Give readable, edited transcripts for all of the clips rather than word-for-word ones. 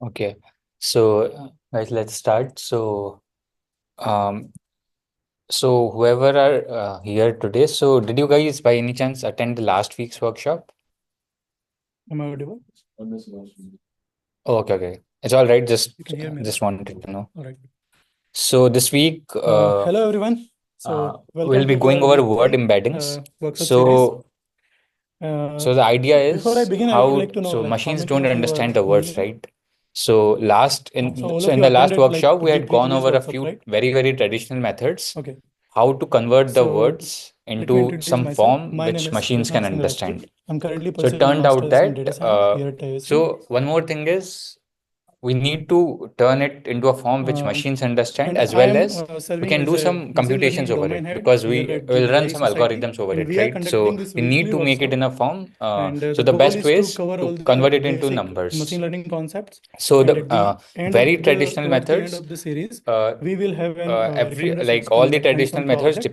Okay, so guys, let's start. Um, so whoever are here today, so did you guys by any chance attend the last week's workshop? Am I audible? Oh, okay. It's all right. Just You can hear me, just right? wanted to know. All right. So this week, Hello, everyone. So, we'll welcome be to going the over week word three embeddings. workshop series. So Uh, So the idea Before I is begin, I would how like to know, so like, how machines many don't of you are understand the words, new? right? So So, all so of in you the last attended like workshop we had week three gone previous over a workshops, few right? very traditional methods, Okay. how to convert the So, words let me into introduce some myself. form My name which is machines Krishna can Singh. understand. I'm currently So it pursuing my turned out master's in that data science here at ISU. so one more thing is we need to turn it into a form which machines understand, And as I well am as we serving can as do a some machine computations learning over domain it, head because here we at will the run AI some Society. algorithms over And it, we are right? So conducting this we need weekly to make it workshop. in a form. And So the the goal best is way to is cover to all the convert it into basic machine numbers. learning concepts. So And the at the end of very traditional towards the end methods, of the series, uh, we will have an every recommended like all system, the like traditional hands-on methods project.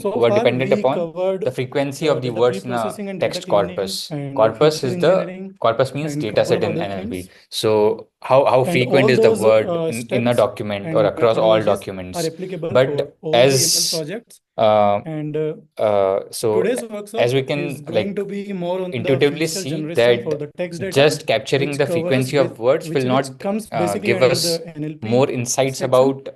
So were far dependent we upon covered the frequency of the data words in a pre-processing and data text cleaning corpus. and Corpus feature is the engineering corpus means and data couple set of in other NLP. things. So how And frequent all is the those word in a steps document or and across all methodologies are documents? applicable for But all the ML as projects. uh, And so today's as workshop we is can going like to be more on the intuitively feature see generation for that the text data, just capturing which the covers frequency with of words will which not comes basically give under the us more NLP insights section. about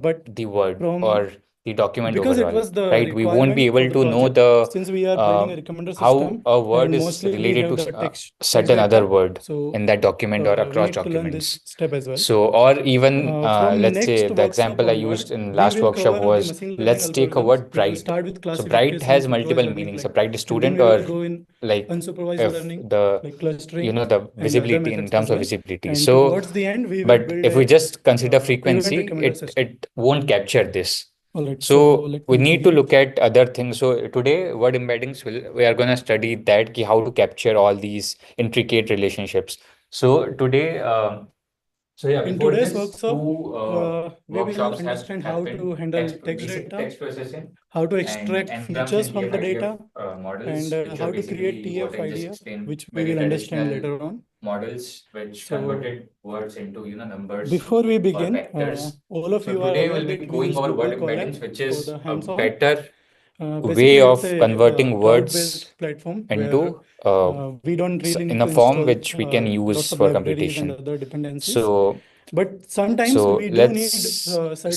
But the word from or the document because it overall, was the right? We won't be requirement for able the to know project, the since we are building uh, a recommender how system a and word is mostly we related have to the text certain other data. word So in that document or we across need to learn this documents. step as well. So, or even From let's say next the workshop example I used onward, in we last will workshop cover the was, machine learning let's take a algorithms. word It will bright. start with So bright classification, has supervised multiple learning, meanings. A like, bright and then student, we will or go in like unsupervised if learning, the like clustering the and other visibility in methods terms as of well. visibility. And So towards the end, we will but build if we a just consider event frequency, recommender system. it won't capture this. All right, so So let we me need to begin. look at other things. So today, word embeddings we are going to study that how to capture all these intricate relationships. So today, so yeah, In before today's this, workshop, two we will workshops have understand how happened: to handle text basic data, text processing how to and extract engrams features and from the TF-IDF data, and models, which are how to create basically what I just TF-IDF, explained, which we very will understand traditional later on. models which So, converted words into numbers before we or begin, vectors. all of So you are today aware we'll be that we going use over word Google embeddings, Colab which for is the a hands-on. better way Basically, it's of a converting words cloud-based platform where into we don't really need in to a form install which we can use lots of for libraries and computation. other dependencies. So But sometimes so we do need let's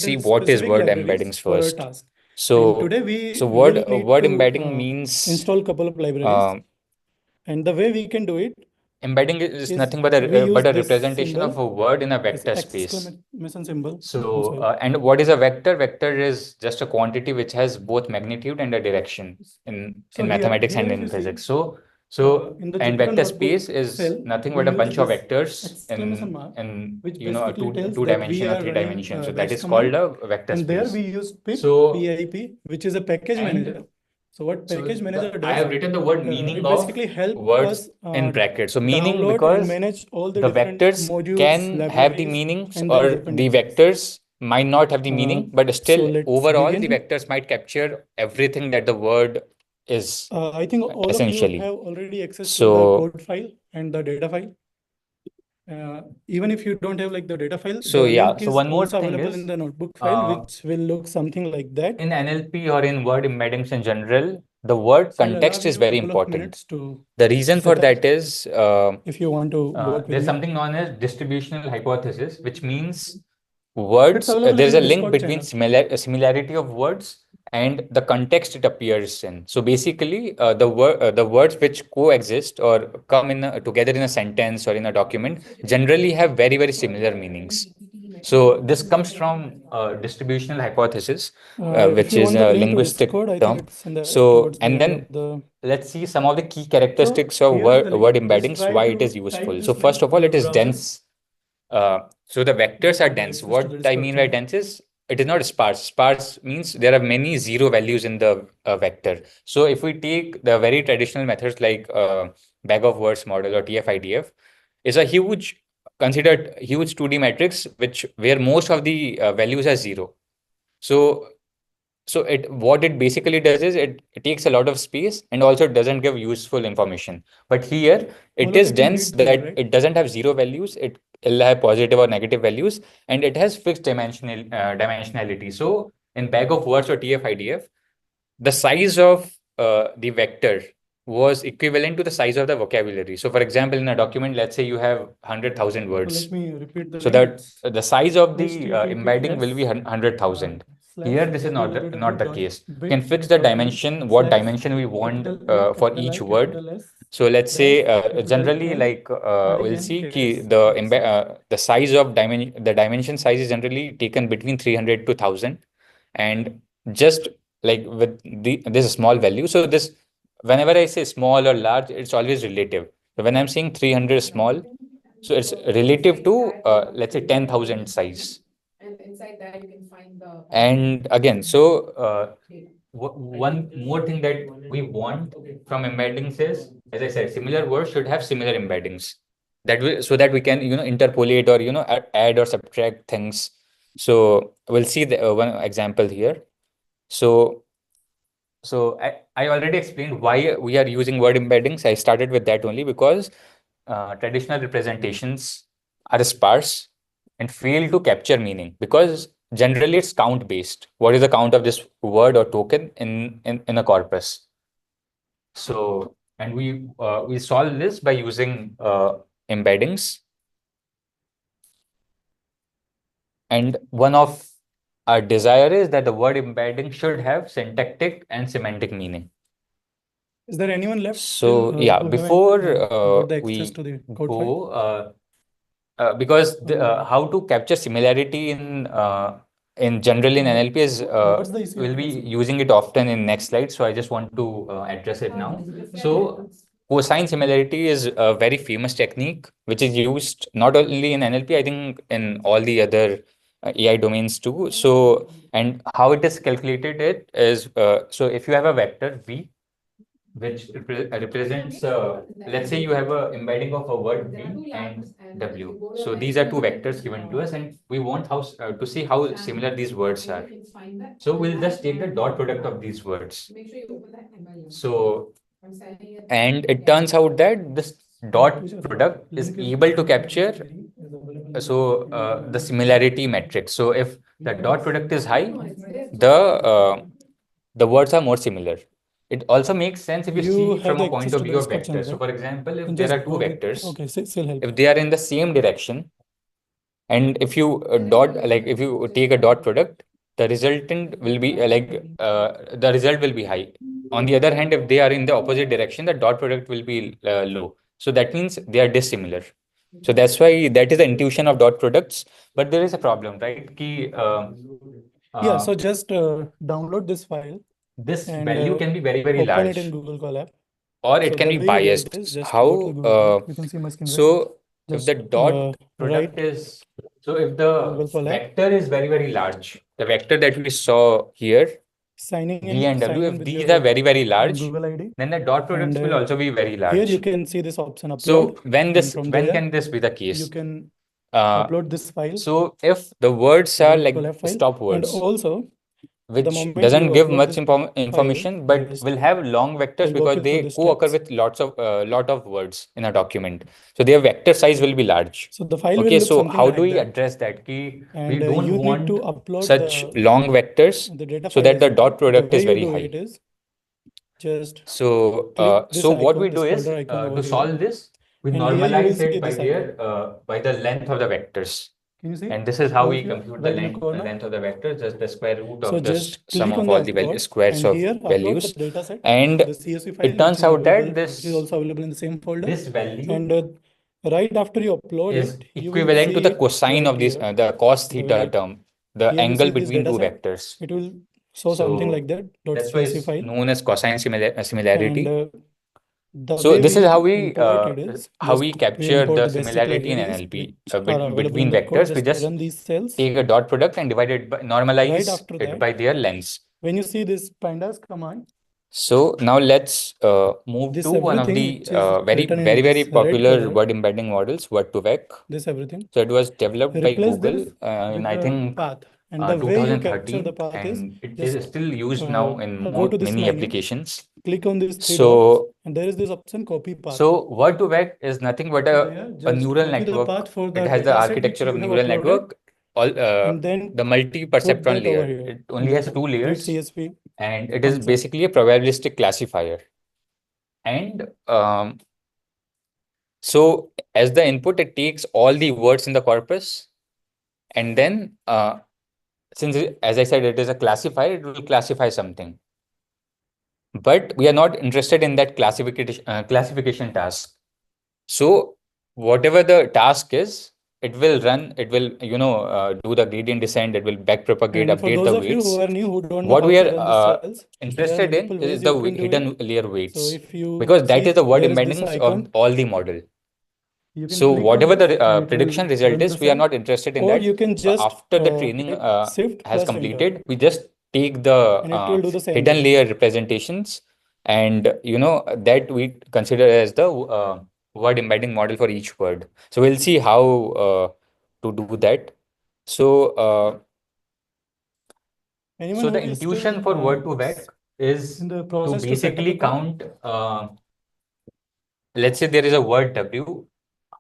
see certain what is specific word libraries embeddings for our first. task. And So today so we word will need word to embedding means install a couple of libraries. um, And the way we can do it embedding is is nothing we use but a this representation of symbol, a word in a this vector space. exclamation symbol. I'm So, sorry. and what is a vector? Vector is just a quantity which has both magnitude and a direction So in mathematics and if you in see physics. So in the and Jupyter vector notebook space is file, nothing we but a use bunch of this vectors exclamation mark, which a basically tells two that we dimension or are three running dimension. So that dash is called command. a vector And there we space. use pip, So PIP, which is a package and manager. So what package manager I does, have written the word meaning it of basically help words us in brackets. So meaning download and because manage all the the different vectors modules, can have the libraries, meanings, and their or the dependencies. vectors might not have the Uh, meaning, but so still let's overall the begin. vectors might capture everything that the word is I think all of you essentially. have already access to the So code file and the data file. Even if you don't have like the data file, so the yeah. link So is one more also thing available in is the notebook file, uh, which will look something like that. in NLP or in word embeddings in general, the word So I'll allow context is you a very couple of important. minutes to The reason for set up that is if you want to work with there's me. something known as distributional hypothesis, which means It's words, available there's in a link Discord between channel. similarity of words and the context it appears in. So basically, the words which coexist or come together in a sentence or in a document generally have very similar meanings. So this comes from distributional hypothesis, If which you is want the a link to linguistic Discord, I think term. it's in the So towards the and end of then the. let's see some of the key So characteristics of here is the word link. Just embeddings, try why it is to type useful. So this first link of in all, your it is browser. dense. So the vectors are You have dense. access to the What I Discord mean by channel. dense is it is not sparse. Sparse means there are many zero values in the vector. So if we take the very traditional methods like bag of words model or TF-IDF, is a considered huge 2D matrix which where most of the values are zero. So So what it basically does is it takes a lot of space and also doesn't give useful information. But here it All of is it you dense read through, that right? it doesn't have zero values. It'll have positive or negative values, and it has fixed dimensionality. So in bag of words or TF-IDF, the size of the vector was equivalent to the size of the vocabulary. So for example, in a document, let's say you have 100,000 So words. let me repeat the So link. that the size of the embedding will be https 100,000. Here, this is not the case. We can fix the www.bit.ly dimension, what dimension we want capital L, for capital I, each word. capital S, So let's say capital generally N, like I we'll N see K ki S. the size of the dimension size is generally taken between 300 to 1,000, and just like with this small value. So this whenever I say small or large, it's always relative. So when I'm saying 300 small, so it's relative to let's say 10,000 size. And again, so one more thing that we want from embeddings is, as I said, similar words should have similar embeddings. That will so that we can interpolate or add or subtract things. So we'll see the one example here. So I already explained why we are using word embeddings. I started with that only because traditional representations are sparse and fail to capture meaning because generally it's count based. What is the count of this word or token in a corpus? So, and we solve this by using embeddings. And one of our desire is that the word embedding should have syntactic and semantic meaning. Is there anyone left So still yeah, who before haven't got the access we to the code file? go, because how to capture similarity in general in NLP is What's the issue? we'll be Let's see. using it often in next slide. So I just want to address it now. So cosine similarity is a very famous technique which is used not only in NLP, I think in all the other AI domains too. So and how it is calculated it is so if you have a vector V which represents, let's say you have a embedding of a word V and W. So these are two vectors given to us, and we want to see how similar these words are. So we'll just take the dot product of these words. So, and it turns out that this dot product is able to capture the similarity metric. So if the dot product is high, the uh, the words are more similar. It also makes sense if you You see have from the a point access of to the view of Discord channel, vectors. So right? for example, You if can there are just two go with, vectors, okay, still help. if they are in the same direction, and if you if you take a dot product, the resultant will be the result will be high. On the other hand, if they are in the opposite direction, the dot product will be low. So that means they are dissimilar. So that's why that is the intuition of dot products. But there is a problem, right? Yeah, Uh, so just download this file this and value can be very, very open it in large, Google Colab. or So it can the be way it biased. is, just go to How? Google Colab. You can see my screen, right? So if the Just dot product write is, so if the Google Colab, vector is very, very large, the vector that we saw here, V and W, sign in if with these are your very, very large, Google ID. then the dot And products will also be very here you large. can see this option upload. So And from when there, can this be the you case? can Uh, upload this file, so if the words are Google like Colab file. stop And words, also, the which moment you doesn't give upload much this file, information, but just will have long vectors I'll walk because you through they the co-occur steps. with lot of words in a document. So their vector size will be large. So the file will Okay, look so something how do like we that. address that? We And don't you need to want upload such long vectors the data so file that as the well. dot The product way is you very do high. it is just So, click this what we icon, do this is folder icon over to here. solve this, we And here you will normalize see it this icon. by the length of the vectors. Can you see? And this is how Over we here, compute the right in the corner. length of the vector, just the square root So of the just sum click of on the all the upload, squares and of here upload the values. data set, And the CSV file, it which turns is out available, that which is also available in the same folder. this value And right after you upload is it, you will equivalent to see the it cosine right of this, here. the cos theta Like term, the here you angle see this between data two set. vectors. It will show something So like that, that's why .csv it's file. known as cosine And similarity. the So way this is we import it is how just we we capture import the the basic similarity in libraries NLP which are available in between the code. vectors. We Just just run these cells. take a dot product and divide it by, Right normalize after it that, by their lengths. when you see this pandas command, So now let's move this to one of everything the which is written in very this red popular color, word embedding models, Word2Vec. this everything, So it was developed by replace Google this in with I the think path. And the way you capture the 2013, path is and it is just still used now in go to this many menu, applications. click on these three dots, So, and there is this option copy path. so word2vec is nothing but So there, a just neural copy the path network. for the It has the data set which architecture you of have neural uploaded, network, all and then the put multi-perceptron that over layer. here It in only the has two read layers, CSV and it is function. basically a probabilistic classifier. And so as the input, it takes all the words in the corpus, and then as I said, it is a classifier, it will classify something. But we are not interested in that classification task. So whatever the task is, it will run, it will, do the gradient descent, it will backpropagate, And for update those the of you who weights. are new, who don't know What how we to run these are cells, there are interested in multiple is ways the you can do hidden it. layer So weights, if you because that see, is the word there is this embeddings of icon. all the model. You can So click on whatever this the and it prediction will result run the is, we are cell. not interested in Or that. you can just After the training hit shift has plus enter, completed, we just take the and it will do the same hidden thing. layer representations, and that we consider as the word embedding model for each word. So we'll see how to do that. So Anyone so who the is still intuition for word2vec is in the to process to set up basically the code, count, let's say there is a word W.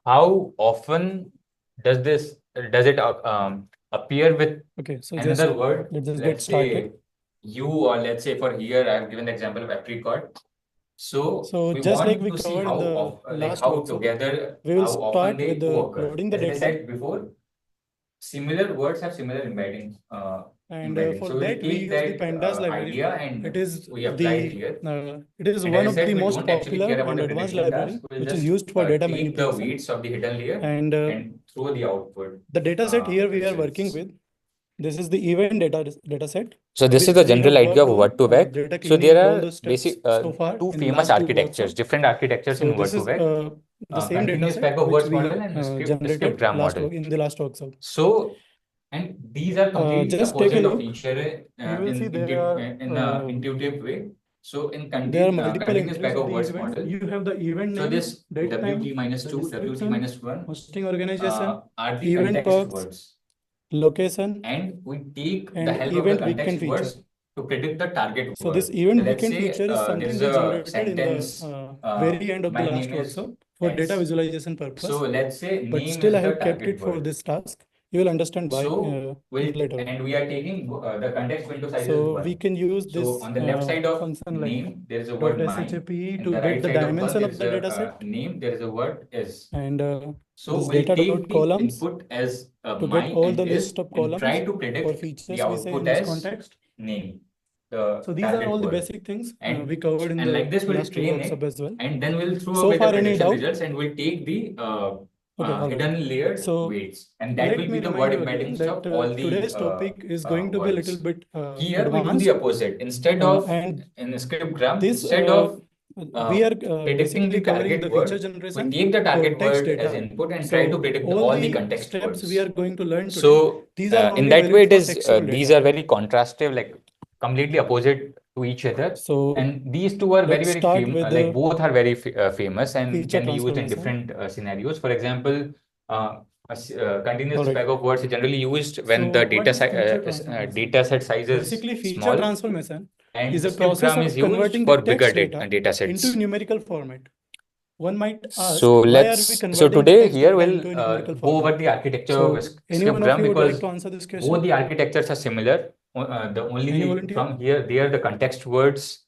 How often does it appear with okay, so another word? let's just get Let's started. say you, or let's say for here, I have given the example of apricot. So So we just like want we to see covered how in the like last how workshop, together, we will how often start they with co-occur. loading the As I data, said before, similar words have similar and embedding. for So we'll that we take use the that pandas library. idea and It is we apply it here. it is And one as I of the said, we most don't actually popular care about and the advanced prediction task. library We'll which is just used for data take the manipulation. weights of the hidden layer And and throw the output the data set here we are working results. with, this is the event data set. So this is We the have general idea worked of on word2vec. data So cleaning there and all are those steps so far two in the famous last two architectures, workshops. different architectures So in this is word2vec, the same data continuous set bag of which words we model and generated skip-gram last model. work in the last workshop. So, and these are completely Just take a opposite of look. each other You will see in an intuitive way. So in there are multiple continuous entries bag of of the words event. model, You have the event so name, this date WT time, minus the 2, WT description, minus 1 hosting organization, are the event context perks, words. location, And we take the and help of the event weekend context feature. words to predict the target So this word. So event let's weekend say feature is there something is we a generated in the sentence, very end of the my last name is workshop for data X. visualization So purpose. let's say But name still, is I the have kept target it for word. this task. You will understand why So later on. and we are taking the context window size is So we 1. can use So this on the left side of function like name, there is a word my. .shpe In to the get right the side of 1, dimension there of is the data a set, name, there is a word is. and So this we'll data take dot the columns input as to my get all and the is list of and columns try to for predict the features we say output in this as context. name, the So these are all target the word. basic things we And covered in like the this, we'll last two train workshop it, as well. and then we'll throw So away the far, any prediction doubt? results, and we'll take the Okay, all right. hidden layered So weights, and that let will me be the remind word you again embeddings that of all the today's topic is going to be a little words. bit Here we do the advanced, opposite. Instead of and in scriptgram, this instead of we are predicting basically the covering the target feature word, we generation take the for target text word as data. input and try to So predict all all the the context steps we words. are going to learn today, So these are in only that way, valid it for is textual these data. are very contrastive, like completely opposite to each other. So And these two are very, let's very start with like the both are very famous and feature can be used in transformation. different scenarios. For example, continuous All right. bag of words is generally used when So the what is feature transformation? data set size is Basically, feature small, transformation is and a process skipgram is of used converting the for bigger text data data into sets. numerical format. One might ask, So why are we so converting the today text here data we'll into a numerical go over format? the architecture of So any one of skipgram, you would like because to answer this both question? the architectures are similar. The Any only volunteer? from here there the context words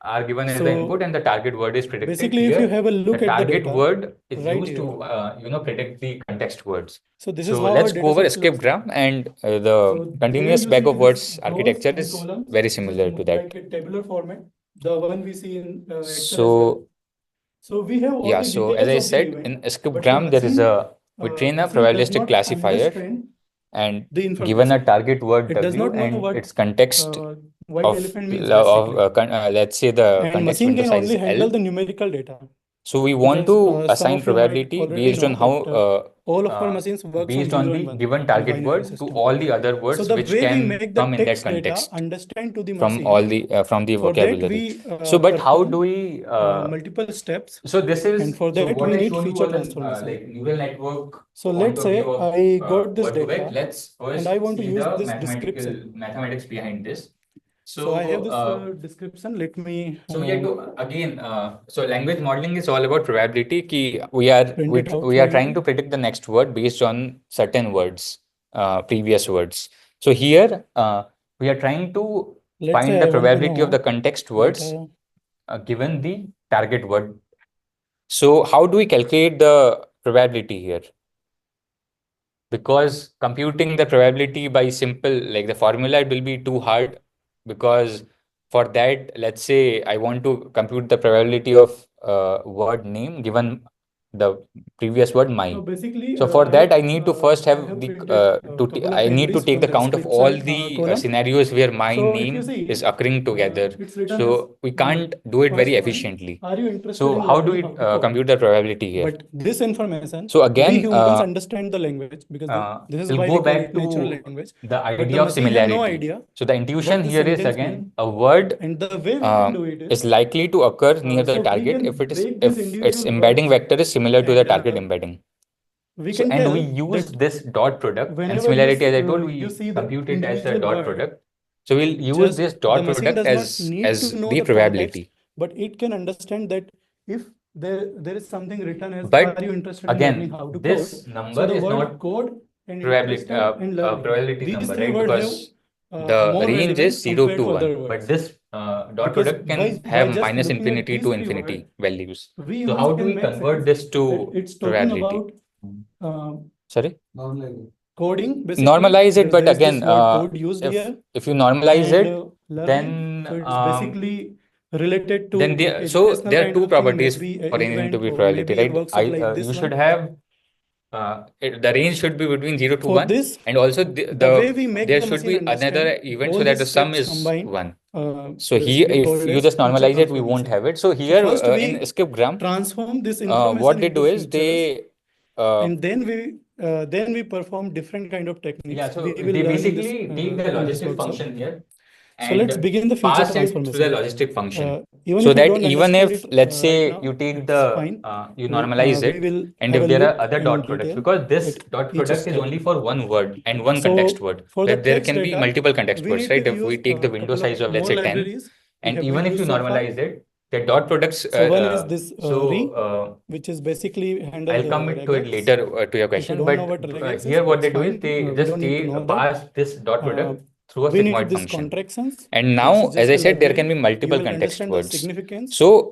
are given as the input So and the target word is predicted. basically, if you Here have a the look at the target data word is right used here, to predict the context words. so this is So how our let's go data over set looks like. skipgram, and the So there continuous you bag see of this words rows architecture and is columns, very which is similar to that. like a tabular format, the one we see in Excel as well. So So we have all yeah, the so as details I of the said, event, in but the skipgram there is machine we train a machine does probabilistic not classifier, understand and the given a information. target word It does W not know and what its context white of elephant means basically. let's say the And context machine window can size only is handle L. the numerical data. So we want Because to some assign of you might probability already based on know how that all of our machines works on based on 0 the and 1 given in target binary word to system. all the other So words the which way we can make the come in that text data context understand to the from machine, all the from the for that vocabulary. we So, but how do perform we? multiple steps, So this is and for so that what we I need showed you feature was an transformation. like neural network So point let's of say view of I got this word to vec. data Let's and I first want to see use the this description. mathematics behind this. So I have So this description. Let me so yeah, again, so language modeling is all about probability. Ki print it out we for are trying you. to predict the next word based on certain words, previous words. So here, we are trying to Let's find say the I want to probability of the know context that words given the target word. So how do we calculate the probability here? Because computing the probability by simple, like the formula, it will be too hard. Because for that, let's say I want to compute the probability of word name given the previous word my. so basically So for that, I need to first I have have the printed a couple of I need to entries take from the the count of all description the column. scenarios where my So if you name see, is occurring together. it's written as So we can't do it very first one. efficiently. Are you interested So in how do learning we how to code? compute the probability here? But this information, So we again, humans understand the language because this is we'll why go we call back it natural to language. the But the idea of machine have no similarity. idea So the intuition what this here is sentence means. again a word And the way we can do it is likely to occur near the so we target can break these if its individual embedding words, vector is similar to the and target embedding. we So can and we tell use that this dot product and whenever similarity, as I told, you we see the compute it as a individual dot word, product. So we'll use just this the dot machine product does not need to as know the the context, probability. but it can understand that if there is something written as are But you interested in learning again, how to code? this So number the is word not code and probability interested and learning, probability these number, three right? words have Because the more range is relevance 0 compared to to 1, other but words. this dot Because product can by have just minus looking at infinity these to three words, infinity values. we So humans how do can we make convert sense this that to it's talking probability? about uh, Sorry? coding. Basically, Normalize it, but there is this again, word code used if here, you normalize and it, learning. then So it's basically related to so educational there are kind two of thing, properties maybe an for anything to event be or probability, maybe a right? workshop like You this should one. have the range should be between 0 to For 1, this, and also the way we make there the should machine be another understand event so all that the these sum steps is combined, 1. So here, basically if called you as just feature normalize it, we won't transformation. have it. So So here first in we skipgram, transform this what information they into do is features, uh, and then we perform different kind of yeah, techniques we so will they learn basically take the in this logistic workshop. function here So let's and begin the feature pass it through the transformation. logistic function. Even So if you that don't even understand if, it let's right say, now, you take it's the, fine. you normalize We it, will and have if a there are look other in dot products, detail because this at dot each product is step. only for one word and one context So word, for the but there text can be data, multiple context we words, need right? to If we use take the a window couple of size of, let's more say, 10, libraries we and have even been if you used so far. normalize it, the dot products, So one is this which is basically handle I'll the come to it regex. later to your If you question, don't know but what regex is, here what it's they do is fine. they We just don't need to know that. pass this dot product through a We need sigmoid this function. contractions. And It's now, as just I a said, there can library. be You multiple will context understand the words. significance So,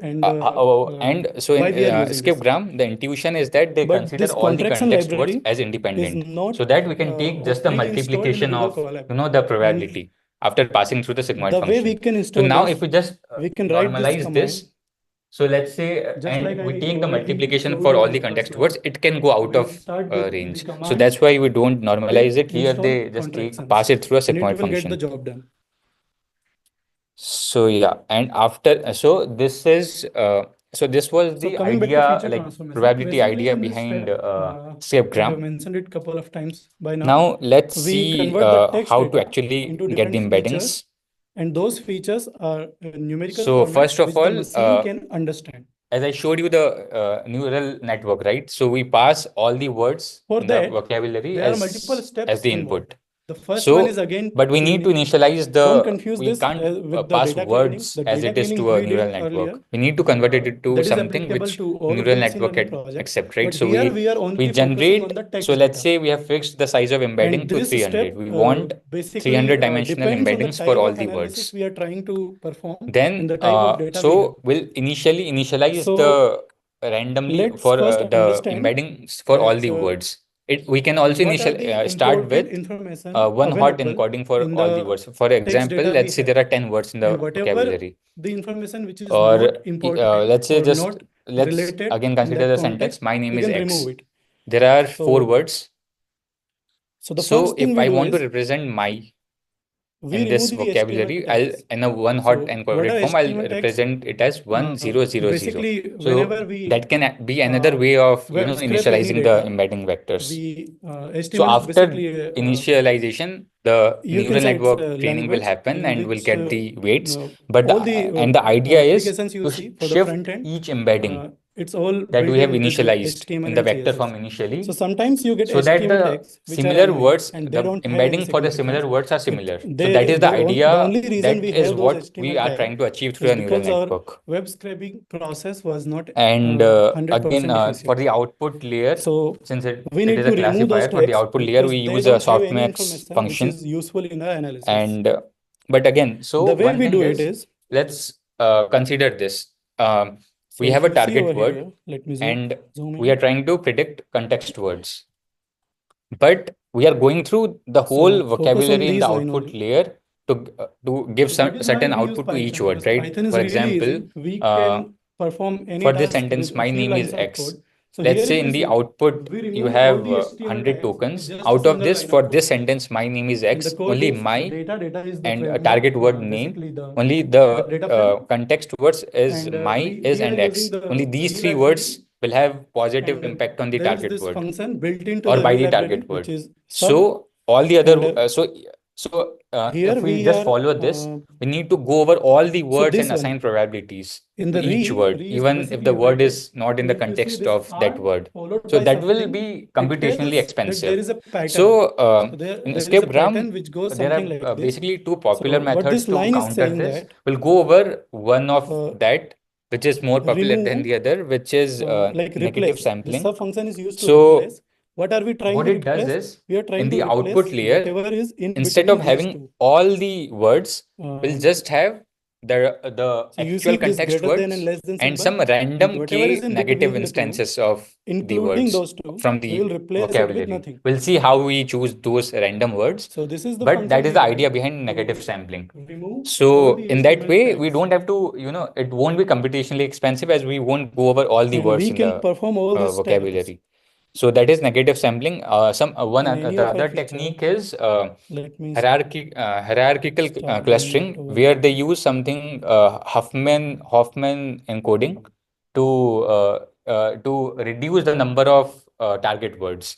so why in we are using this. skipgram, the intuition is that they But consider this all the contraction context words library as is independent, not so that we can take just the pre-installed in the multiplication Google of, Colab. the And probability after passing through the sigmoid the way we function. can So install now, is if we just we can write this normalize command, this, so let's say, just like and we I take the already multiplication showed for you all in the the first context slide. words, it can go out We'll of start with the range. So command that's why we don't normalize pip it. Here install they just contractions, pass it through a and it sigmoid will get the function. job done. So yeah, and after, so this is, so this was So the coming back to idea, feature like transformation, probability basically idea in this behind step, I have skipgram. mentioned it a couple of times by now. Now let's We see convert the text how to data actually into get the different features, embeddings. and those features are numerical So formats first of which the all, machine can understand. as I showed you the neural network, right? So we pass all the words For in the that, vocabulary there are multiple as steps the involved. input. The first one is So, again but we need to initialize don't the, confuse we this can't with the pass data cleaning. words The as data it is cleaning to a we neural did earlier. network. We need to convert it into That is something applicable which to all of neural the machine network learning can projects. accept, right? But So here we are we only focusing on generate, the so text let's data. say we have fixed the size of embedding And to this 300. step We want basically 300 dimensional depends on the embeddings for type all of the analysis words. we are trying to perform and Then, the type of data we have. so we'll initially initialize So the randomly let's for first the understand embeddings for all that the words. We can also what are initial the start important with information one hot available encoding for in all the the words. For text example, data we let's say have. there are 10 words in And the whatever vocabulary. the information which is Or not important let's say or just, not let's related again in consider that the sentence, context, my name we is can remove X. it. There are 4 So, words. so the So first thing if we I do want to is represent my, we in remove this the HTML vocabulary, I'll tags. in a one hot So what encoded are form, I'll HTML tags? represent it as 1000. Basically, So whenever we that can be another way of, web scrape any initializing the data, embedding vectors. we So HTML is after basically initialization, the you can neural say it's a network training will language happen in and will which get the weights. But all the and the idea is applications you to see for the shift front end, each embedding it's all that built we have in with initialized HTML in the and vector CSS. form So initially, sometimes you get so that HTML the tags which are similar annoying words, and they the don't have any embedding for the significance. similar words are It similar. So that they is the the idea. only reason That we is have those what we HTML are tags trying to achieve through is a neural because our network. web scraping process was not And again, 100% for efficient. the output layer, So since we it need is to a remove those classifier, for the tags output layer, because we they use a don't have any softmax information which function. is useful in our analysis. And but again, so The way one we thing do it is, is, let's consider this. so We if have a you see target over word, here, let me and zoom we are in. trying to predict context words. But we are going through the whole So focus on vocabulary in the these line output only. layer to give So that some is why certain we use output to each Python, word, because right? Python is For really example, easy. We uh, can perform any for this task sentence, with a my few name is lines of X. code. So Let's here, say if you in the see, output we you removed all have the HTML 100 tags with tokens. just a Out of single this, line for of this code. sentence, my name is And the X, code only is my data is the and a frame, target word name, basically only the the data frame. context words is And my, is, we are and using X. Only the these V three library, words will have positive and impact on the there is target this word function built into or the by V the library, target which word. is sub. So all the other, And here if we we just are, follow this, we need to go over all the so words this and one assign probabilities in to the each word, re is even if basically the a word pattern. is not in And the if you see context this of that R word. followed So by that will something, be it tells computationally us that expensive. there is a pattern. So So in there is a Escapegram, pattern which goes there something like are this. basically two popular So what methods this to line is counter saying this. that We'll go over one of that, which is more popular than remove, the other, which is like negative replace. The sampling. sub function is used to So replace. What are we trying what to it does replace? is, We are in trying to the output replace layer, whatever is in instead of between these having two. all the words, we'll Um, just have the so you see actual this context greater than and words less than and symbol, some and random whatever is k in negative between the two, instances of the including words those two, from we will the replace it with vocabulary. nothing. We'll see how we choose those random words, So this is the but that function is we the idea write behind negative to sampling. remove all So the in that HTML way, we tags, don't have to, it won't be computationally expensive, as we won't go over all the and words we in can the perform all these steps vocabulary. So that is negative sampling. Some one in any The of our other feature. technique is Let me hierarchical start doing it clustering, over where here. they use something Hoffman encoding to reduce the number of target words.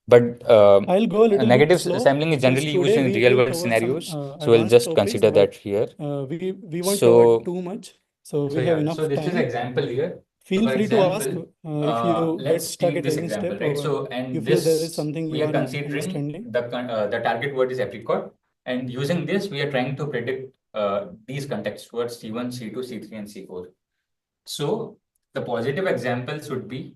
But I'll go a little bit negative slow sampling is because generally used today in we real will world cover some scenarios. So we'll advanced just topics, consider that but here. we won't cover So too much. So so we have yeah, so enough this is time. example here. So Feel for free to ask example, if you get let's stuck take at this any example, step right? or So, you and feel there is this, something we you are are not considering understanding. the target word is apricot, and using this, we are trying to predict these context words C1, C2, C3, and C4. So the positive examples would be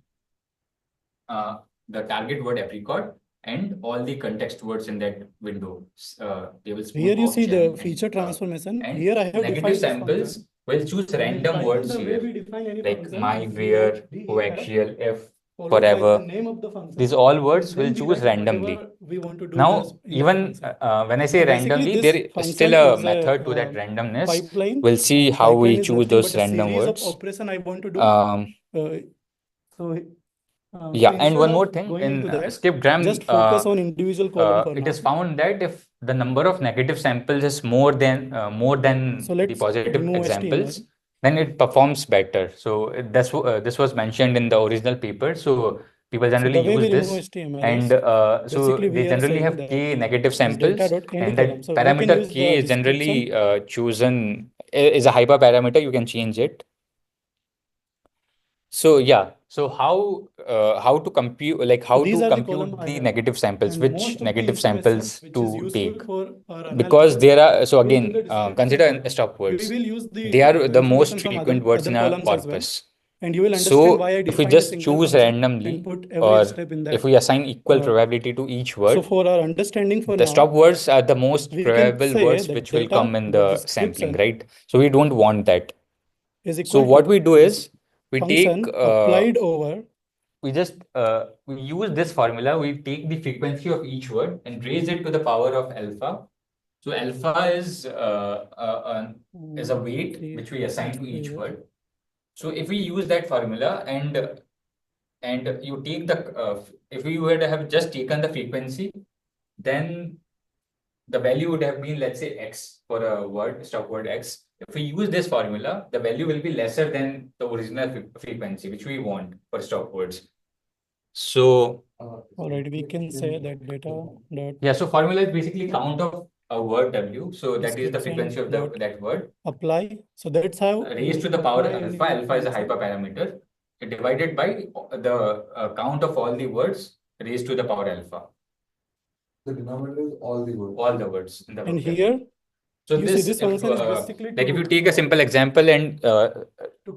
uh, the target word apricot and all the context words in that window, Here tablespoon, you see pouch, the and feature cup. transformation. And Here I have negative defined this function. samples will choose And in random Python, words the way here, we define any like function my, is where, def coaxial, if, followed by the forever. name of the These function, all and words will then we choose write randomly. whatever we want to do Now, in that even function. when I So say basically, randomly, there this is still function a is method to a that randomness. pipeline. We'll see how we Pipeline is choose nothing those but a random series of words. operation I want to do. Um, Uh, so, so yeah, and instead one of more thing going in into that, skipgram, just focus on individual column for it is now. found that if the number of negative samples is more than So the let's positive remove examples, HTML. then it performs better. So this was mentioned in the original paper. So people So generally the way use we remove this, HTML and is so basically they we are generally saying have that k negative this data samples, dot end and column. that So we can parameter use the k is generally description. chosen is a hyperparameter. You can change it. So yeah, so how to compute, like So how these to are the column compute I the have, negative samples, and which most of the negative information samples which is to useful take? for our Because analysis there are, so goes in again, the description consider column. stop We words. will use They the are the most information from frequent words other in a columns as well, corpus. and you will understand So why I if we defined a just single choose function and randomly, put every or step in if that. we assign equal Uh, probability to each so word, for our understanding for the stop now, words are the most we can probable say words that which will data come in dot the sampling, description right? So we don't want that. is So equal what to we do this is we take function applied over. we just we use this formula. We take the frequency of each word and raise it to the power of alpha. So alpha is a weight which we assign to each word. So if we use that formula, and you take the if we were to have just taken the frequency, then the value would have been, let's say, X for a word, stop word X. If we use this formula, the value will be lesser than the original frequency, which we want for stop words. So, All right, we can say that data dot yeah, so formula is basically count of a word W. So that is the description frequency of dot that word. apply. So that's how Raised to the power apply alpha. any Alpha is a function. hyperparameter divided by the count of all the words raised to the power alpha. The denominator is all the words. All the words in the And vocabulary. here, So you see this, this if function is basically like if you to take a simple example and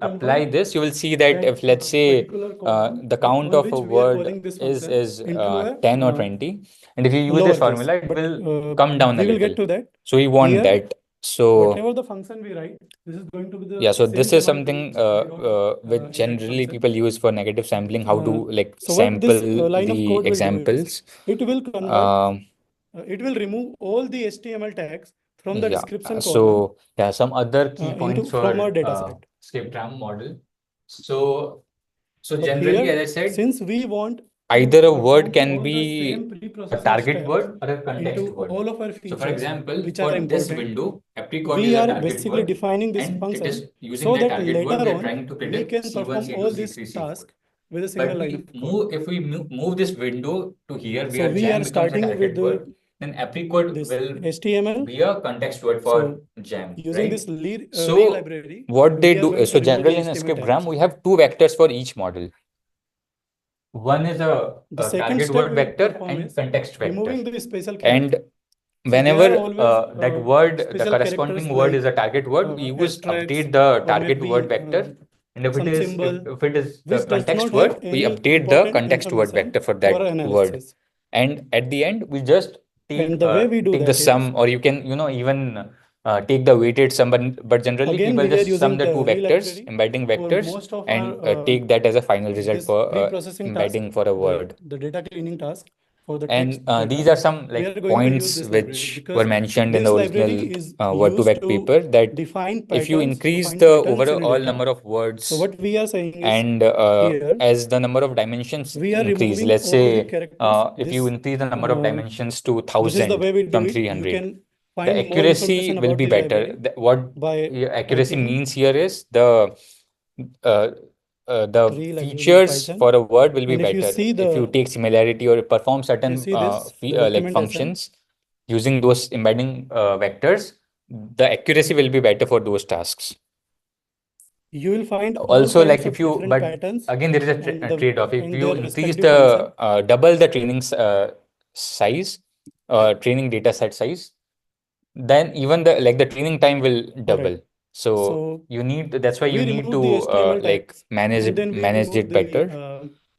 apply convert this, you will see that if let's say particular column the count on of a which we are word calling this is function into a 10 or 20, and if you use this lowercase. formula, it But will come down a we will little. get to that. So we want Here, that. So whatever the function we write, this is going to be the yeah, so same this is command to something speed of which exact generally function. people use for negative sampling, how to like So what this sample line of the code will do is, examples. it will convert, it will remove all the HTML tags from the Yeah. description column So yeah, some other key into points from our for data set. skip tram model. So But generally, here, as I said, since we want either to a word perform can all the same be a pre-processing target steps word or a context into word. all of our So for features, example, which are for this important, window, apricot we is a are target basically word, defining this and it function is using so that that target word, later we are on trying to we predict can C1, perform C2, all these C3, C4. tasks with a single But line of code. if we move this window to here, So where we are jam becomes a starting with target word, then apricot this will HTML. be a context word for So jam, using right? this lead, re So library, what they we are do, going to so remove the generally in a HTML script RAM, tags. we have two vectors for each model. One is The a second target step word we will vector perform and is context vector. removing the special character. And So there are whenever always that word, the special characters corresponding word is like a target word, we use asterisks update the or target word maybe vector. And if it some is symbol if it is the which does context not have word, we any update the important context word information vector for for that word. analysis. And at the end, we just And the way we do take the that is, sum, or you can even take the weighted sum. But generally, again, people we are just sum using the two the re vectors, library embedding for vectors, most of and our take that as a final result this for pre-processing task, embedding for a word. the data cleaning task for the text And these data. are some We like are going to use points this library which were because mentioned in the this library original is used Word2Vec to paper, that define if you patterns, to increase find the patterns in a overall data. number of So words what we are saying is and here, as the number of dimensions we are increase, removing let's all the say characters. if you increase the number of dimensions to This is the 1000 way we do from it. You 300, can the find more accuracy information will about be the better. library What by accuracy typing means here is uh, the re library in features Python. for a word will be And if you better see if you the, take similarity or perform if you certain see this, the like documentation, functions using those embedding vectors, the accuracy will be better for those tasks. you will find all Also, like kinds if of you, different but patterns again, there is and a trade-off. If and you their increase respective function. the double the training size, training data set size, then even the training time will All right. double. So So that's why you we need remove to the HTML like tags and then we manage remove it the better.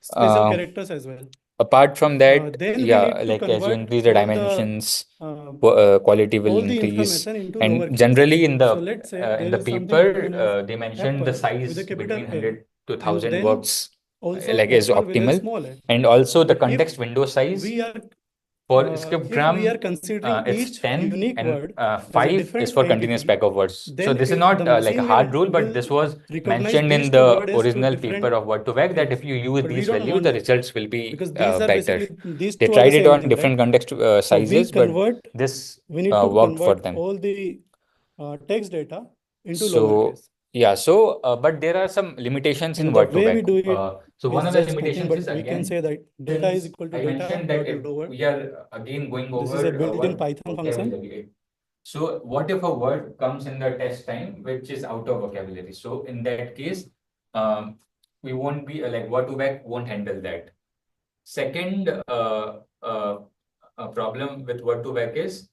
special Um, characters as well. Apart from that, Then we yeah, need to like as you convert increase the dimensions, uh, quality will all the increase. information into And lowercase. generally So let's say in there the is something paper, written as they mentioned the apple with size a capital between A 100 to and 1000 then works also like is apple with a optimal. small a. And also the But context window size for if we are scriptgram, considering it's each 10, unique and word as a 5 is different for continuous entity, pack of words. So then this is not the like a machine hard rule, but will this was recognize mentioned these in two the words as two original paper different of Word2Vec, that if things. you use But we these don't values, want the that results will be because these are better. basically, these They two are the tried it same on thing, right? different context So sizes, but this we need to worked for convert them. all the text data into So lowercase. yeah, so but there are some limitations in And the way we Word2Vec. do it So one is of the just nothing, limitations but is, we can again, say that data is since equal to I data mentioned that dot if lower. we are again going This is a over built-in one Python function. vocabulary. So what if a word comes in the test time which is out of vocabulary? So in that case, we won't be like Word2Vec won't handle that. Second problem with Word2Vec is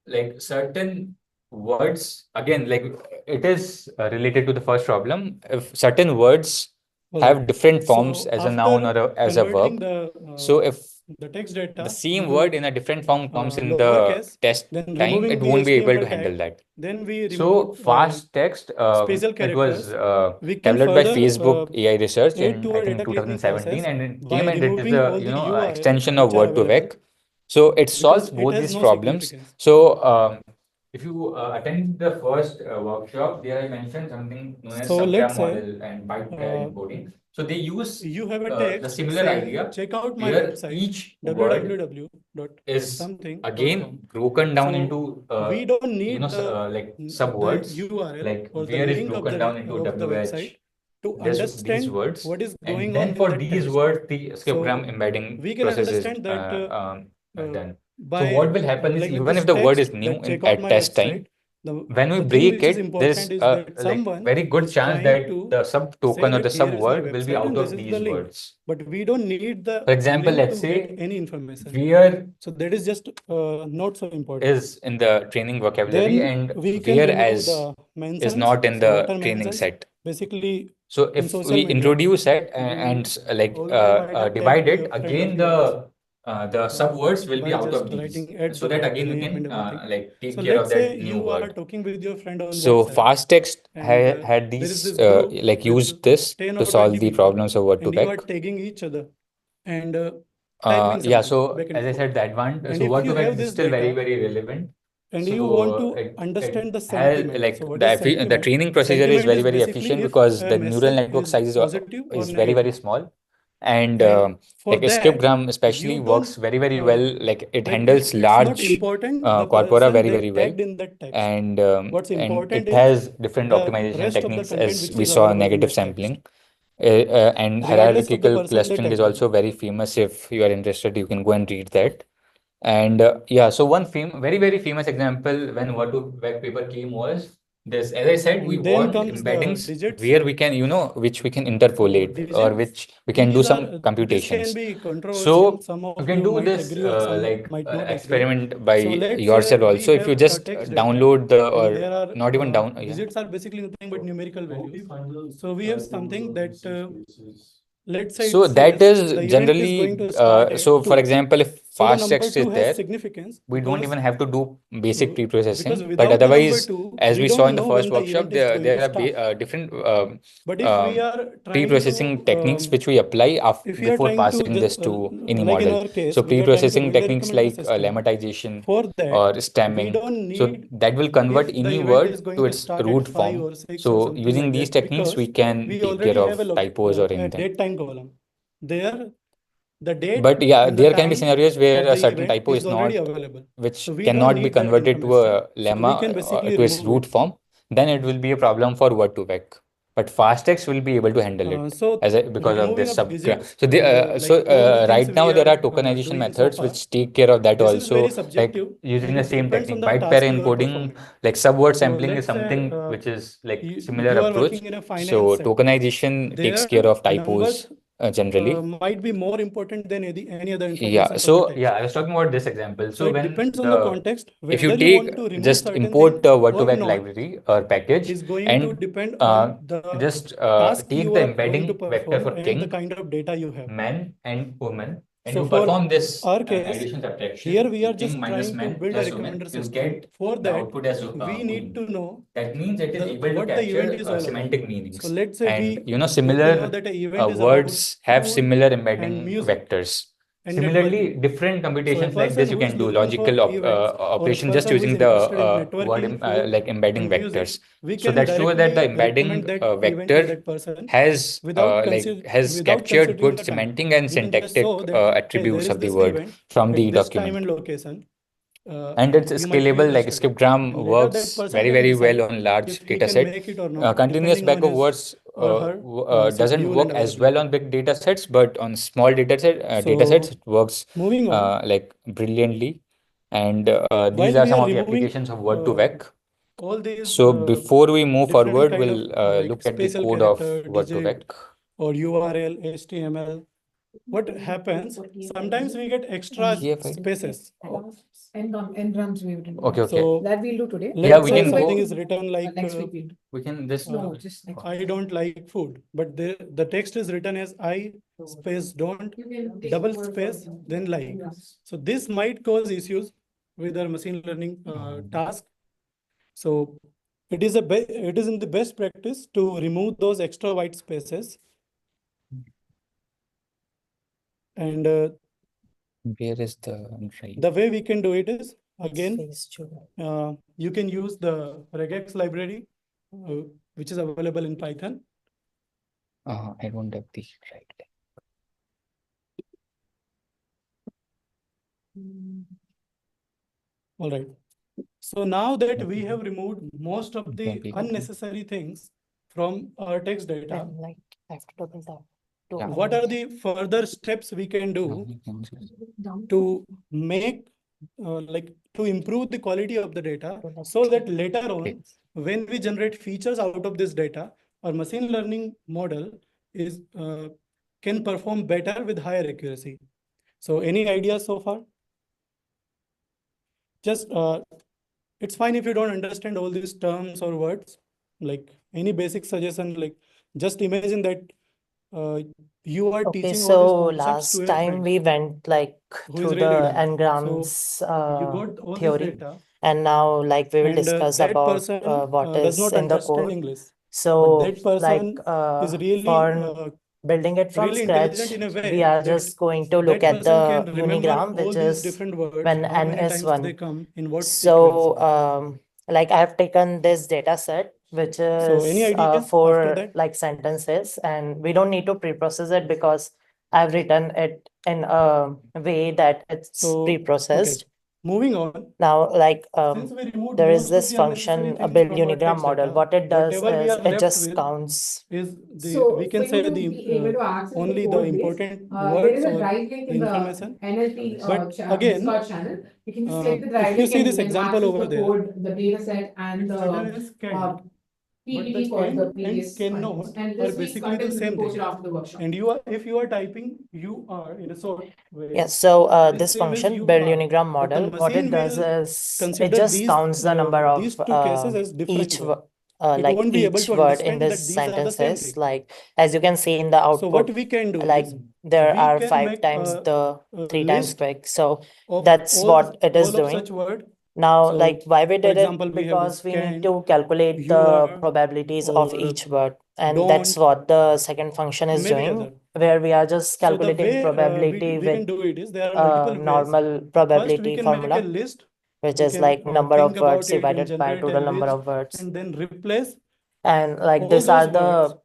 like certain words, again, like it is related to the first problem. If certain words All right. have different forms So as a noun after or as a converting verb, so if the text the data same word into in a different form comes in the lowercase, test then time, it removing the won't be able to HTML handle tag, that. then we So remove fast text, special it was characters. We can developed by further Facebook AI research aid in to I our think data cleaning 2017, process and it by came and it is removing a all the URL extension of which are available Word2Vec. So it because solves it both has these no problems. significance. So if you attend the first workshop, there I mentioned something known as So let's subgram say model and byte pair encoding. So they use you have a the text similar saying, idea check out my where website, each word is www.something.com. again broken down So into we don't need like the subwords, URL like or the where is link broken down into of the website WH, to these understand words, what is and going then on in for that these text. words the So scriptgram embedding we can process is understand that done. So by what will happen is like with even this if the word is text new that check in out at my test website, time, when we the thing break which is it, there's important is a that like someone very good is chance trying that to the sub say token or that the here sub is my word will be website out and this of is the these link, words. but we don't need the For example, link let's to get say any information. where So that is just not so important. is in the training vocabulary Then and we can remove whereas the is mentions. not in So what the are training mentions? set. Basically, So in if social we media, introduce it you like all might have divide tagged it, a friend of again yours the sub words will be by out just of these. writing at So the that back the again we name and can everything. like take So care let's of say that new you are word. talking with your friend on So WhatsApp, fast text and had there is these this group like with used this 10 to or 20 solve the people, problems of word to and you are vec. tagging each other and typing Yeah, something so back and as I forth. said, the advantage, And so if word you to vec have is this still very, data very relevant. and you want So to understand the has sentiment, so like what is the sentiment? training procedure is Sentiment very, is very basically efficient if because a the neural message network is size positive or is very, very negative. small. And And for like a that, scriptgram you especially don't works very, very well. Like it it's handles not large important the corpora person very, they very well. tagged in that text. What's And important it is has different the optimization rest of the techniques content as which we is saw available in negative that text, sampling. And regardless of the hierarchical person they clustering is tagged in. also very famous. If you are interested, you can go and read that. And yeah, so one very, very famous example when word paper came was this. As I said, we And then want comes the embeddings digits. where we can, which we can So interpolate or digits, which we can do some this can computations. be controversial. So Some you of can you do might this agree or some like might not agree. experiment by So let's say yourself we also. If you have a just text data download the and or there are not even down, yeah. digits are basically nothing but numerical values. So we have something that let's say it So that says is the event is going generally to start at so for 2. example, if So the fast number text 2 is has there, significance we don't even have to do basic because pre-processing. But without the number otherwise, 2, as we we saw don't in the know first when the workshop, event is going to there are start. different But if we are trying pre-processing techniques to which we apply if we are before trying to passing this to any like in model. our case, So we are trying to pre-processing build a techniques recommender like system. lemmatization For that, or we stemming, don't so need that will convert if the any event is word going to to its start at root 5 form. or 6 or So something using like these that, techniques, we because can we take care already have of typos or a anything. date time column. There, the date But yeah, and the there can be time scenarios where of a the certain event typo is is already not, available. which So we don't cannot be need that converted to information. a So we lemma can basically to its remove root it. form. Then it will be a problem for word to vec. But fasttext will be able to handle it So because of removing this of sub. digits So and like all the things right we now there are are tokenization doing so methods far, which take care of that this is very also, like subjective using and the it same depends on technique. the Byte pair task you are encoding, performing. like subword So sampling is let's say something which is like similar you are approach. working in a finance So sector. tokenization takes There, care of numbers typos generally. might be more important than any other Yeah, information from the so yeah, text. I was talking about this example. So So it when depends on the context if you whether you take want to remove just certain thing import a word to or vec not library or package is going to and depend on the just task take you the are going to embedding vector perform for and the king, kind of data you have. man, and woman, and So you for perform this our case, addition here subtraction, we are king just minus trying to man build a plus woman, recommender you system. get For the that, output as we need queen. to know That means it is able to what the event capture is all about. semantic So meanings. let's say And we know similar that an event is about words have food similar and embedding music vectors. and Similarly, networking. different So a computations like person this you who is can do looking for logical events or a operation just person who is using the interested in word networking, food like embedding and music, vectors. we So can that shows that the directly embedding recommend that event to vector that person has has without captured considering good the time. semantic and We can just show syntactic that, hey, there attributes is of the this word event from at the this time document. and location. And it's You might be scalable, like interested in. scriptgram And later that works person very, can very well decide on if large he data can set. make it or not, Continuous depending on back of his words or her doesn't schedule work and as well availability. on big data sets, but on small data sets So it works moving on, like brilliantly. And these while are we some are of the removing applications of word to vec. all these So before we move different forward, kind of we'll like look at the special code of character, word to vec. digit or URL, HTML, what happens, sometimes we get extra Yeah, fine. spaces. N-grams we written. Okay, okay. So That we'll do today. Yeah, let's we say can something go. is written like Next week we'll do. We can this. No, just next. I don't like food, but the text is written as I space don't You can take double word space for then like. N-grams. So this might cause issues with our machine learning task. So it is in the best practice to remove those extra white spaces. And Where is the right? the way we can do it is again, Phase 2. you can use the regex library, which is available in Python. I don't have the right. All right. So now that we have removed most of the Don't be copy. unnecessary things from our text data, Then like I have to double tap. to Yeah. what open are it. the further steps we can do Now you can just- to make, to improve the quality of the data, To like so that change later on, Okay. when we generate features out of this data, our machine learning model is can perform better with higher accuracy. So any ideas so far? Just it's fine if you don't understand all these terms or words. Like any basic suggestion, like just imagine that you are Okay, teaching all so these concepts to last your time friend we went like who is through really the dumb. n-grams You got all this theory, data, and now like we will and discuss that about person what does is not in the understand code. English. But So that person like is really for building it from really scratch, intelligent in a way we are that just going to look that at person can the remember unigram, all which these is different words, when how n many is times they 1. come in what sequence. So like I have taken this data set, which So any is ideas after for that? like sentences, and we don't need to pre-process it because I've written it in a way that it's So, pre-processed. Moving on, Now, like since we removed there is most of this the unnecessary function, a things build from our unigram text model. data, What it does whatever we is are it left just with counts. is the, So we can for say you to the be able to access the only the code base, important there words is a or drive link the in the information. NLP But again, Discord channel. You can just click the if drive you link see and this you can example access over the there, code, the data set, and it's written the as canned, but the PPT for canned the and previous cannot findings. And are this week's basically the content will be same posted thing. after the workshop. And you are, if you are typing, you are in a sort way, Yes, so it is this same as function, you build are, unigram but the model, what it machine does will is it consider just counts the number these of two cases as different each words. It like won't be able each to word in understand this that these are the same sentences. thing. Like as you can see in the So what output, we can do like is there we are can 5 make times the a 3 times list quick. So of that's what it is all of doing. such word. Now, So like why we for did it? example, we have Because we need scan, to calculate you the are, probabilities of or each word, and that's don't, what the second function is maybe doing, other. where we are just So the calculating way probability we can with do it is there are multiple ways. normal First, we probability can make a formula, list. which We is can like number think of words about it and divided by generate a total number list of words. and then replace And like all these are those words. the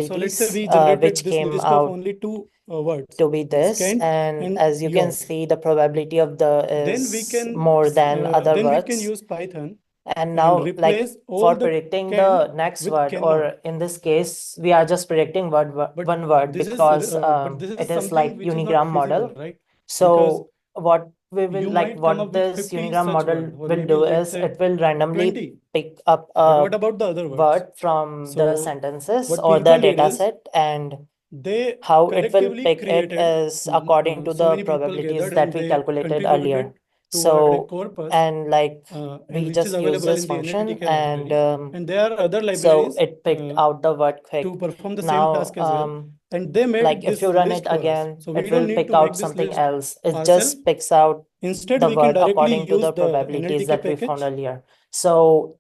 So let's say probabilities we generated which this came list of out only two words, to be this. scanned And as you can yours. see, the probability of the Then we is can more than other then we can words. use Python And and now, like replace all for the predicting can the next with word, cannot. or in this case, we are just predicting But one word this is because this is it is something like which is not unigram feasible, model. right? Because So what we will you like, might come what up with this 50 unigram such model word, or will maybe do let's is say it will randomly 20. pick up But a what about the other words? word from the So sentences what or the people did data is set, and they how it will collectively pick it created is according to so the many people probabilities gathered that and we they calculated contributed earlier. toward a So, corpus and like and we which is just use available this in the function, NLTK library. And there are other so libraries it picked out the word quick. to perform the same Now, task as well. And they made like if this you run list it for us. again, So we it don't will need pick to make out this something list else. It ourselves. just picks out Instead, the we can word directly according to use the the probabilities NLTK that we package. found earlier. So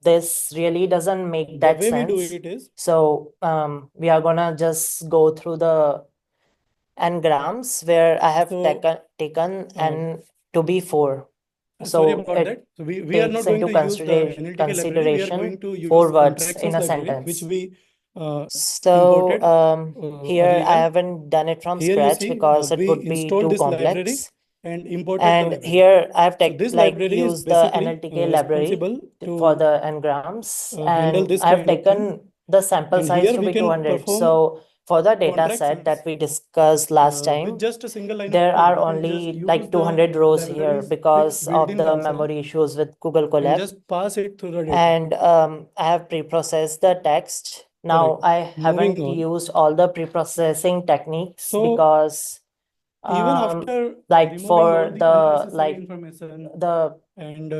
this really doesn't make The that way we do sense. it is, So we are gonna just go through the n-grams where I have so taken n to be 4. sorry So about it that. So we are not takes going into to use the NLTK library. We are going consideration to use 4 words interactions in a library, which sentence. we So imported here I earlier. haven't done it from Here you scratch see because it we would be installed too this library complex. and imported the And library. here I have So this like library is used the basically NLTK library responsible for to the n-grams, handle and this I have kind of thing. taken the sample And size here to we be can 200. perform So for the data set contractions that we discussed last with time, just a single line there of code. are We can just only use like the 200 rows here library's because fixed of built-in the console memory issues with Google and Colab. just pass it through the data. And I have pre-processed the text. Now I moving haven't on. used all the pre-processing techniques So because even after like removing for all the the unnecessary like information the and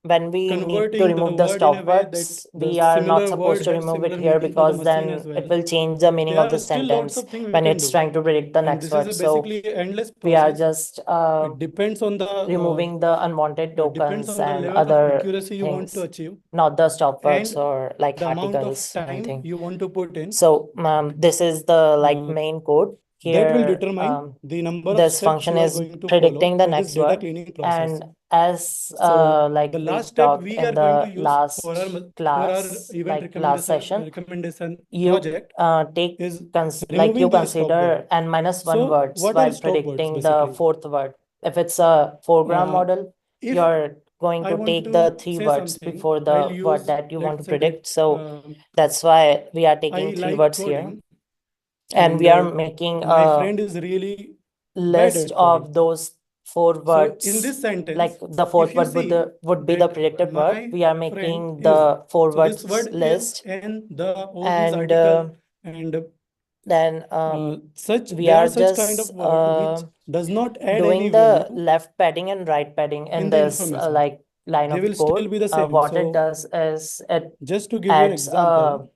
when we need to converting the remove the word in a stop way that words, the we are not similar supposed word to has remove it similar here meaning for the because machine as then well. it will change the meaning There of the are still lots sentence of things we when can it's do. trying to predict the And next this word. is So basically endless we are process. just It depends on the removing the unwanted depends tokens on the and level of other accuracy you want to things, achieve not the stop words and or like the amount of articles or time anything. you want to put in. So this is the like main code. that will here, determine the number of this steps function you are is going to follow predicting the in this next data word. cleaning process. And as So like the we last step talked we in are going to the use last for our class, event like last session, recommendation you project take is like you removing the stop consider word. n-1 So words what while are stop words predicting the basically? fourth word. If it's a foreground model, If you're going I to want take to the three say words something, before I'll the use, word that you want to let's say predict. that So that's why we are I taking three like words here. coding, And we are making my a friend is really bad list at of coding. those four So in words. this sentence, Like the fourth if you word see would be the that predicted my word. We are friend making is, the four so this words word list. is in the all these And article, and then we there are are such kind just of word which does not add any doing the value left padding and right padding in in the this information. like line They of will still code. be the same. What So it does is it just to give you an adds example,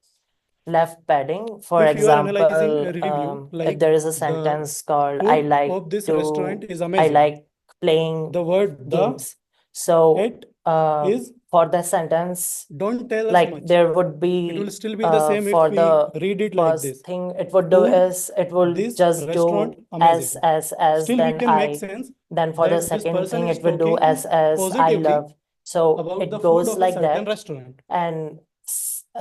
left padding. For if you are analyzing example, a review, if like there is a the sentence called I food like of this restaurant is I amazing, like playing the word the games. So it is for the sentence, don't tell us like much. there would It be will still be the same for if we the read it like first this. thing it would do Food, is it will this just restaurant, do amazing. as Still we then can make I. sense Then for the that this second person thing is it will do talking as I positively love. So about the it food goes of a like certain that. restaurant. And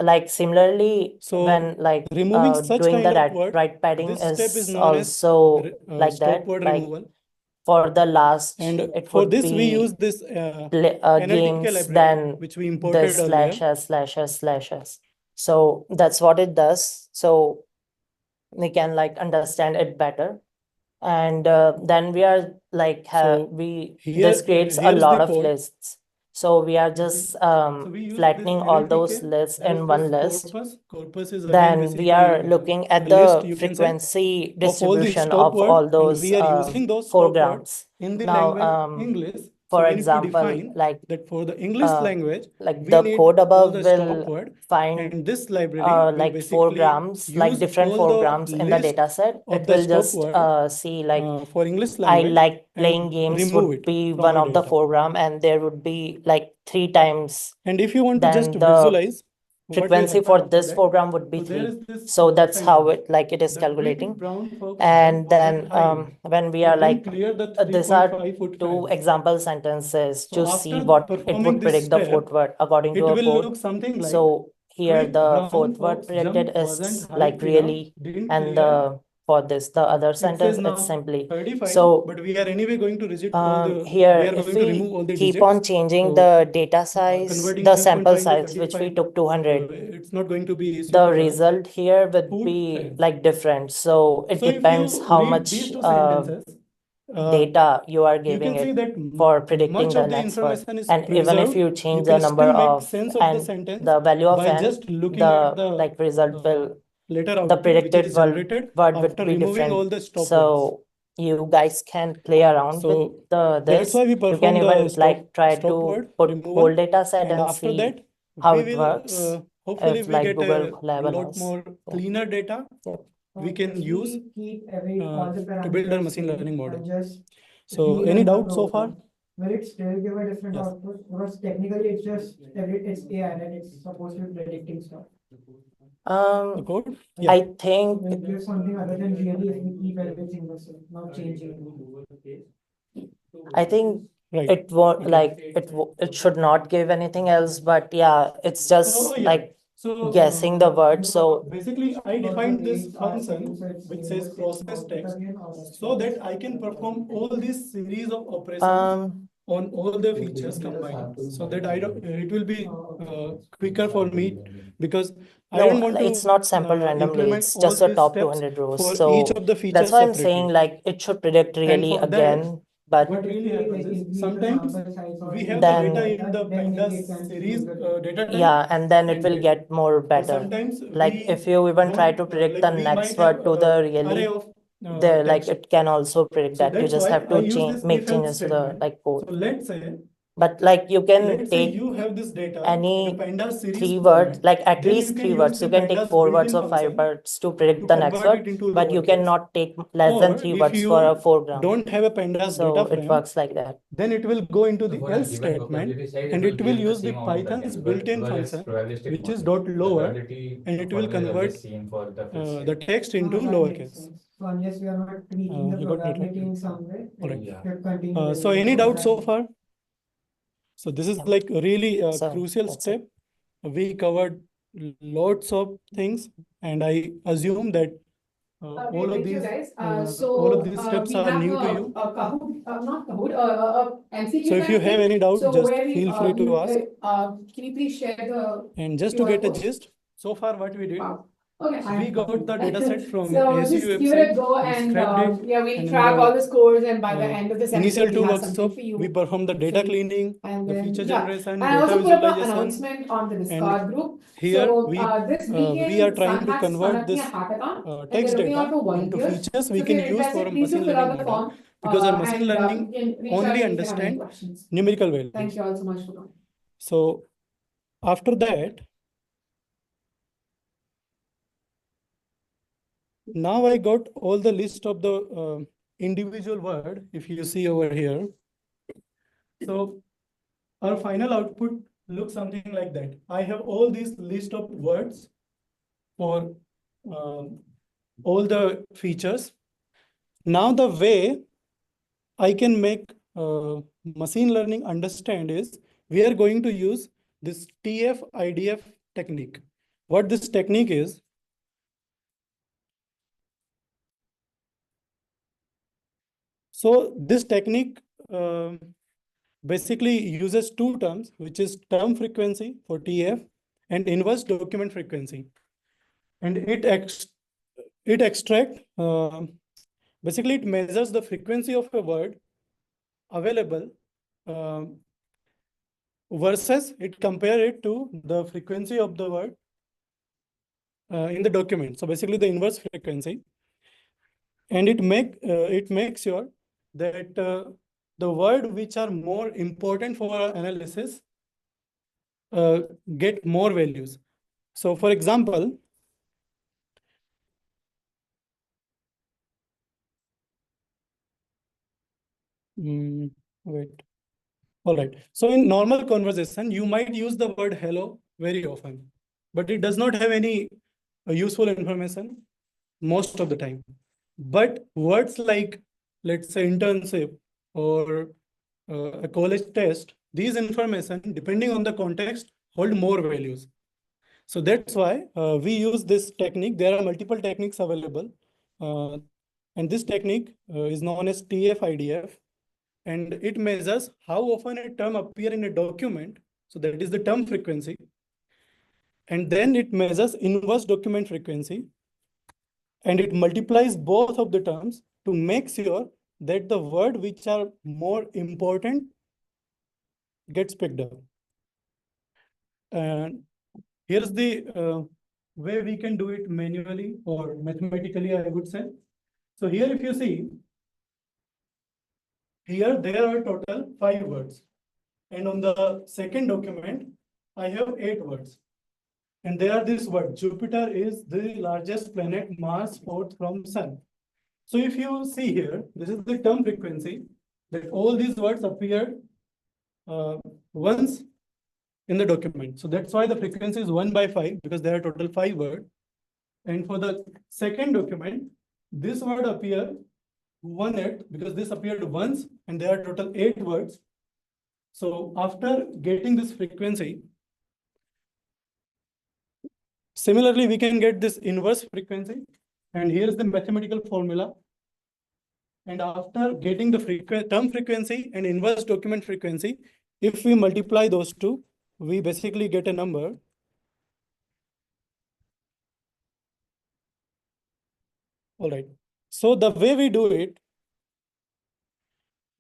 like similarly, So when like removing such doing kind the of word, right padding this step is is known as also like stop that. word Like removal. for the last, And it for would this we be use this NLP analytical games, library then which we imported this earlier. // So that's what it does. So we can like understand it better. And then we are like So this creates a here's lot the of code. lists. So we are You see? just So we use flattening this all those NLTK lists as in one this list. corpus is again Then we basically are looking a at list, the you can say, frequency of all the distribution stop of word, all and those we are using those stop words foregrounds. in the Now, language English. So for we need to example, define like that for the English language, like we the need code all above the stop will word, find and this library will like basically foregrounds, like use different all the foregrounds in the list data set. of It the will stop just word see like for English I language like and playing games remove would it be from one my of the data. foreground, and there would be like 3 times. And if you want to just Then the visualize what will frequency happen for after this that, foreground would be so there 3. is this So that's how sentence. it is The calculating. big brown fox And then wasn't hiding. when we So are then like clear the these are 3.5-foot 2 fence. example sentences So to see after what it performing would this predict the step, fourth word according it to a will code. look something like So here quick the brown fourth word fox predicted jump wasn't is high like enough, really, didn't and clear. for this the other It sentence says it's now simply. 35, So but we are anyway going to reject all the, we here are if going to remove we all the keep digits. on changing So the data size, converting the 3.5 sample into size which we 35, took 200, it's not going to be easy the for us. result here would Food be fence. like different. So it So if depends you how read much these two sentences, data you are you giving can see it that for predicting much the of the next word. information is And even if preserved. you You change the can number still make of sense of the and sentence the value of by n, just looking at the the like result will later the output which predicted is word generated would after be removing all different. the stop words. So you guys can play around with So the that's this. why we You can perform even the like try stop to word put removal, whole data set and and after see that how we it will works. hopefully If we like get Google a Collab lot allows. more Yeah. cleaner data Yep. we can use Keep every all the to build our parameters machine same learning model. and just So any rerun the doubts so far? program. Will it still give a different Yes. output? Because technically it's just it's AI and it's supposed to be predicting stuff. The code? Yeah. I think Will it give something other than really if we keep everything the same, not changing anything? I think Right. it won't Okay. like it should not give anything else, but yeah, it's just Oh, yeah. like So guessing the word. So basically I defined this function which says process text so that I can perform all these series of operations on all the features combined, so that I don't it will be quicker for me, because I no, don't want to it's not sample randomly. implement It's all just a these top steps 200 rows. for each So of the features that's why I'm separately. saying like it should predict And really for that, again, but what really happens is sometimes we have then the data in the pandas series data type. yeah, and then it and will get more or better. sometimes Like we if you even try don't, to predict like the we next might have word to the array really of like text. it can also predict So that. You that's just why have I to use this make if else changes to the statement. like So code. let's say But like you can Let's say take you have this data any in a pandas series 3 format, words, like at then least you can 3 use words. the You can take pandas 4 words built-in or 5 function words to to predict the next convert word, it into but you lowercase. cannot take less than Or 3 if words for a you foreground. don't have a pandas So data it frame, works like that. then it will go into the for a else given statement, vocabulary size, and it it will will give the use the same amount Python's again, built-in because it's function, probabilistic which is model. dot The lower, probability and it will formula is always convert same for the first the set. text into That makes lowercase. sense. So unless we are not tweaking the You got me right? probability in some way, Alright. it Yeah. should continue. So any doubts so far? So this is Yeah. like a really So crucial that's it. step. We covered lots of things, and I assume that Okay, all of thank you these guys. all of these steps We are have new to you. a Kahoot, not Kahoot, MCQ So if kind you of have thing. any doubt, So just where we, feel free to you, ask. can you please share the And just to QR get a code? gist, so far what we did, Wow. Okay, we got the dataset from so ASU just give it website, a go, we and scrapped it, yeah, we'll and in track the all the scores, and by the end of the initial semester, two we have something workshops, for you. we performed the data free. cleaning, And the then, feature yeah. generation, And I data also put up an visualization. announcement on the Discord group. Here So we this we weekend, are trying Sun to Hacks is convert conducting a this hackathon, and text they're looking data out for into volunteers. features So we if can you're use for interested, a please do machine fill learning out the model, form. because our machine And learning you can reach only out if you have any understand questions. numerical values. Thank you all so much for coming. So after that, now I got all the list of the individual word, if you see over here. So our final output looks something like that. I have all these list of words for all the features. Now the way I can make machine learning understand is we are going to use this TF-IDF technique. What this technique is, so this technique basically uses two terms, which is term frequency for TF and inverse document frequency. And it extract, basically it measures the frequency of a word available versus it compare it to the frequency of the word in the document. So basically the inverse frequency, and it makes sure that the word which are more important for our analysis get more values. So for example, wait. All right. So in normal conversation, you might use the word hello very often, but it does not have any useful information most of the time. But words like, let's say, internship or a college test, these information, depending on the context, hold more values. So that's why we use this technique. There are multiple techniques available. And this technique is known as TF-IDF. And it measures how often a term appears in a document. So that is the term frequency. And then it measures inverse document frequency. And it multiplies both of the terms to make sure that the word which are more important gets picked up. And here's the way we can do it manually or mathematically, I would say. So here, if you see, here there are total 5 words. And on the second document, I have 8 words. And there are this word, Jupiter is the largest planet, Mars fourth from Sun. So if you see here, this is the term frequency, that all these words appear once in the document. So that's why the frequency is 1 by 5, because there are total 5 words. And for the second document, this word appear 1/8, because this appeared once, and there are total 8 words. So after getting this frequency, similarly, we can get this inverse frequency. And here's the mathematical formula. And after getting the term frequency and inverse document frequency, if we multiply those two, we basically get a number. All right. So the way we do it,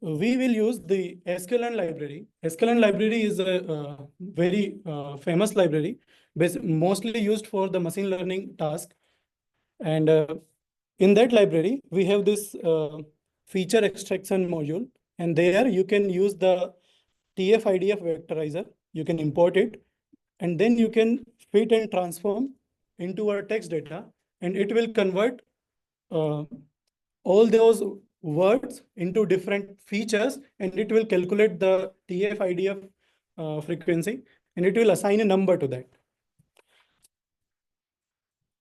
we will use the sklearn library. Sklearn library is a very famous library, mostly used for the machine learning task. And in that library, we have this feature extraction module, and there you can use the TF-IDF vectorizer. You can import it, and then you can fit and transform into our text data, and it will convert all those words into different features, and it will calculate the TF-IDF frequency, and it will assign a number to that.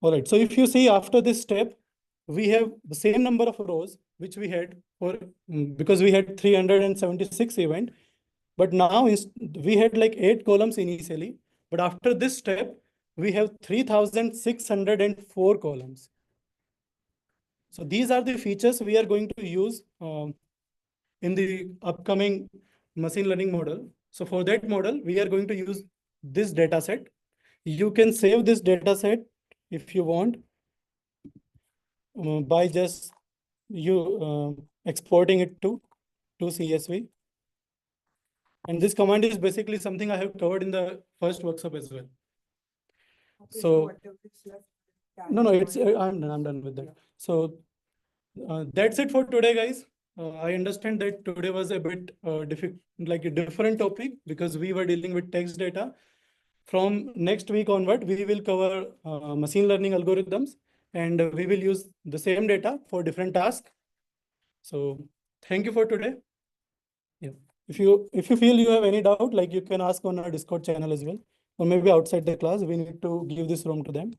All right, so if you see after this step, we have the same number of rows which we had for because we had 376 event, but now we had like 8 columns initially, but after this step we have 3,604 columns. So these are the features we are going to use in the upcoming machine learning model. So for that model, we are going to use this data set. You can save this data set if you want by just exporting it to CSV. And this command is basically something I have covered in the first workshop as well. So no, it's I'm done with that. So that's it for today, guys. I understand that today was a bit like a different topic because we were dealing with text data. From next week onward, we will cover machine learning algorithms, and we will use the same data for different tasks. So thank you for today. Yeah. If you feel you have any doubt, like you can ask on our Discord channel as well, or maybe outside the class. We need to give this room to them.